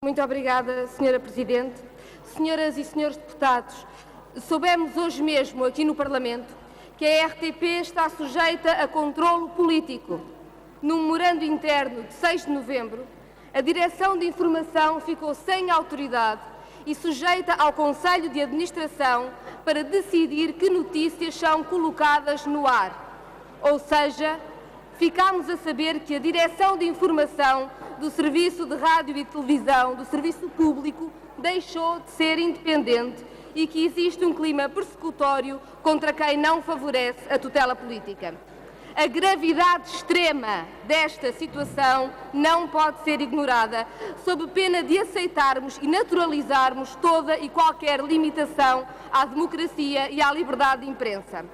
Muito obrigada, Sra. Presidente. Senhoras e senhores deputados, soubemos hoje mesmo aqui no Parlamento que a RTP está sujeita a controlo político. Num memorando interno de 6 de novembro, a Direção de Informação ficou sem autoridade e sujeita ao Conselho de Administração para decidir que notícias são colocadas no ar. Ou seja, ficámos a saber que a Direção de Informação do Serviço de Rádio e Televisão, do Serviço Público, deixou de ser independente e que existe um clima persecutório contra quem não favorece a tutela política. A gravidade extrema desta situação não pode ser ignorada, sob pena de aceitarmos e naturalizarmos toda e qualquer limitação à democracia e à liberdade de imprensa.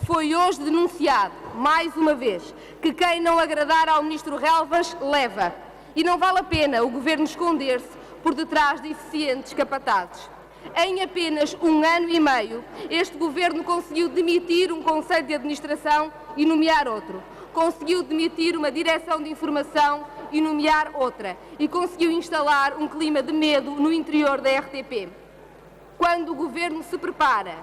Foi hoje denunciado, mais uma vez, que quem não agradar ao Ministro Relvas leva. E não vale a pena o Governo esconder-se por detrás de eficientes capatazes. Em apenas 1 ano e meio, este Governo conseguiu demitir um Conselho de Administração e nomear outro. Conseguiu demitir uma Direção de Informação e nomear outra. E conseguiu instalar um clima de medo no interior da RTP. Quando o Governo se prepara,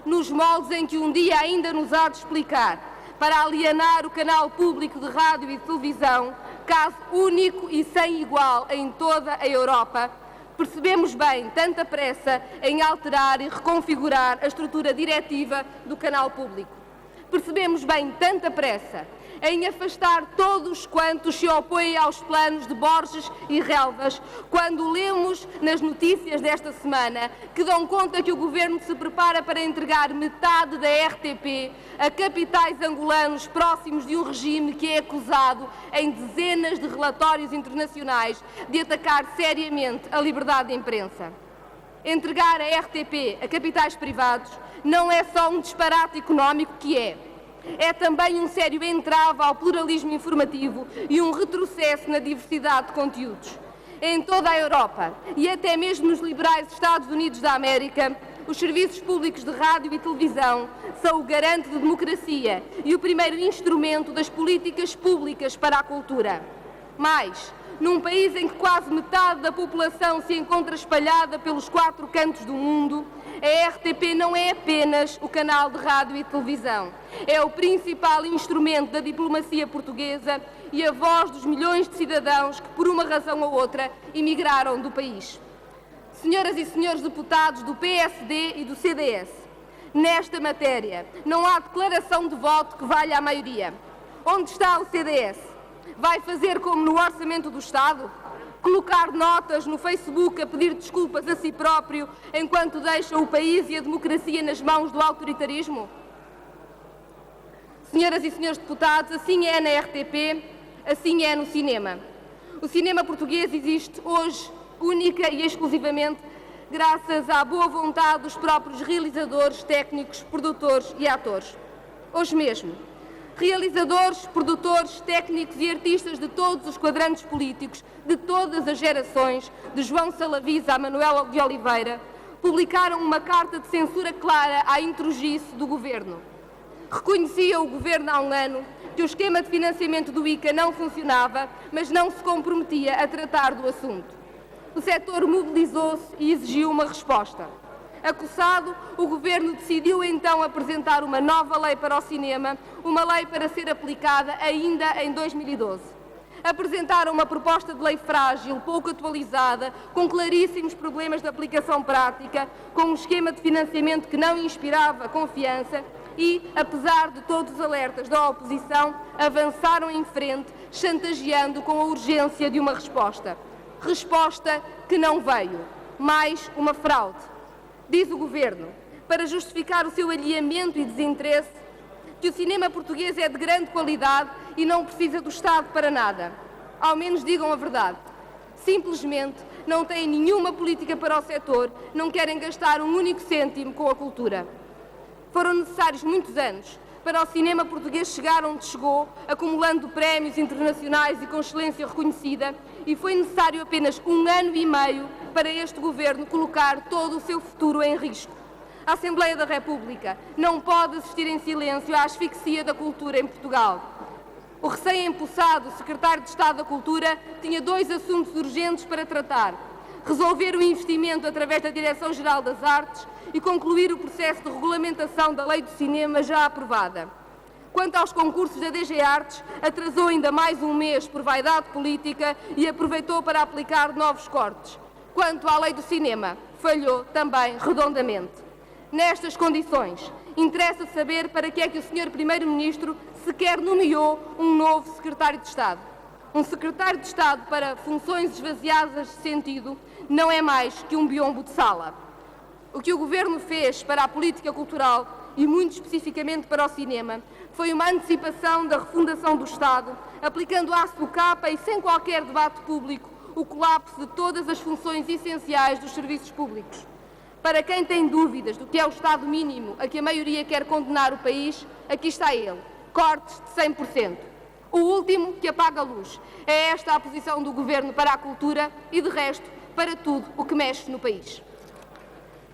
nos moldes em que um dia ainda nos há de explicar, para alienar o canal público de rádio e de televisão, caso único e sem igual em toda a Europa, percebemos bem tanta pressa em alterar e reconfigurar a estrutura diretiva do canal público. Percebemos bem tanta pressa em afastar todos quantos se opõem aos planos de Borges e Relvas, quando lemos nas notícias desta semana que dão conta que o Governo se prepara para entregar metade da RTP a capitais angolanos próximos de um regime que é acusado, em dezenas de relatórios internacionais, de atacar seriamente a liberdade de imprensa. Entregar a RTP a capitais privados não é só um disparate económico que é também um sério entrave ao pluralismo informativo e um retrocesso na diversidade de conteúdos. Em toda a Europa e até mesmo nos liberais Estados Unidos da América, os serviços públicos de rádio e televisão são o garante de democracia e o primeiro instrumento das políticas públicas para a cultura. Mas, num país em que quase metade da população se encontra espalhada pelos 4 cantos do mundo, a RTP não é apenas o canal de rádio e televisão. É o principal instrumento da diplomacia portuguesa e a voz dos milhões de cidadãos que, por uma razão ou outra, emigraram do país. Senhoras e senhores deputados do PSD e do CDS, nesta matéria não há declaração de voto que valha a maioria. Onde está o CDS? Vai fazer como no Orçamento do Estado? Colocar notas no Facebook a pedir desculpas a si próprio enquanto deixa o país e a democracia nas mãos do autoritarismo? Senhoras e senhores deputados, assim é na RTP, assim é no cinema. O cinema português existe hoje única e exclusivamente graças à boa vontade dos próprios realizadores, técnicos, produtores e atores. Hoje mesmo, realizadores, produtores, técnicos e artistas de todos os quadrantes políticos, de todas as gerações, de João Salavisa a Manuel de Oliveira, publicaram uma carta de censura clara à intrugice do Governo. Reconhecia o Governo há um ano que o esquema de financiamento do ICA não funcionava, mas não se comprometia a tratar do assunto. O setor mobilizou-se e exigiu uma resposta. Acossado, o Governo decidiu então apresentar uma nova lei para o cinema, uma lei para ser aplicada ainda em 2012. Apresentaram uma proposta de lei frágil, pouco atualizada, com claríssimos problemas de aplicação prática, com um esquema de financiamento que não inspirava confiança e, apesar de todos os alertas da oposição, avançaram em frente, chantageando com a urgência de uma resposta. Resposta que não veio. Mais uma fraude. Diz o Governo, para justificar o seu alheamento e desinteresse, que o cinema português é de grande qualidade e não precisa do Estado para nada. Ao menos digam a verdade. Simplesmente não têm nenhuma política para o setor, não querem gastar um único cêntimo com a cultura. Foram necessários muitos anos para o cinema português chegar onde chegou, acumulando prémios internacionais e com excelência reconhecida, e foi necessário apenas 1 ano e meio para este Governo colocar todo o seu futuro em risco. A Assembleia da República não pode assistir em silêncio à asfixia da cultura em Portugal. O recém-empossado secretário de Estado da Cultura tinha 2 assuntos urgentes para tratar: resolver o investimento através da Direção-Geral das Artes e concluir o processo de regulamentação da Lei do Cinema já aprovada. Quanto aos concursos da DG Artes, atrasou ainda mais um mês por vaidade política e aproveitou para aplicar novos cortes. Quanto à Lei do Cinema, falhou também redondamente. Nestas condições, interessa saber para que é que o Sr. Primeiro-Ministro sequer nomeou um novo Secretário de Estado. Um Secretário de Estado para funções esvaziadas de sentido não é mais que um biombo de sala. O que o Governo fez para a política cultural, e muito especificamente para o cinema, foi uma antecipação da refundação do Estado, aplicando à socapa e sem qualquer debate público o colapso de todas as funções essenciais dos serviços públicos. Para quem tem dúvidas do que é o Estado mínimo a que a maioria quer condenar o país, aqui está ele: cortes de 100%. O último que apaga a luz. É esta a posição do Governo para a cultura e, de resto, para tudo o que mexe no país.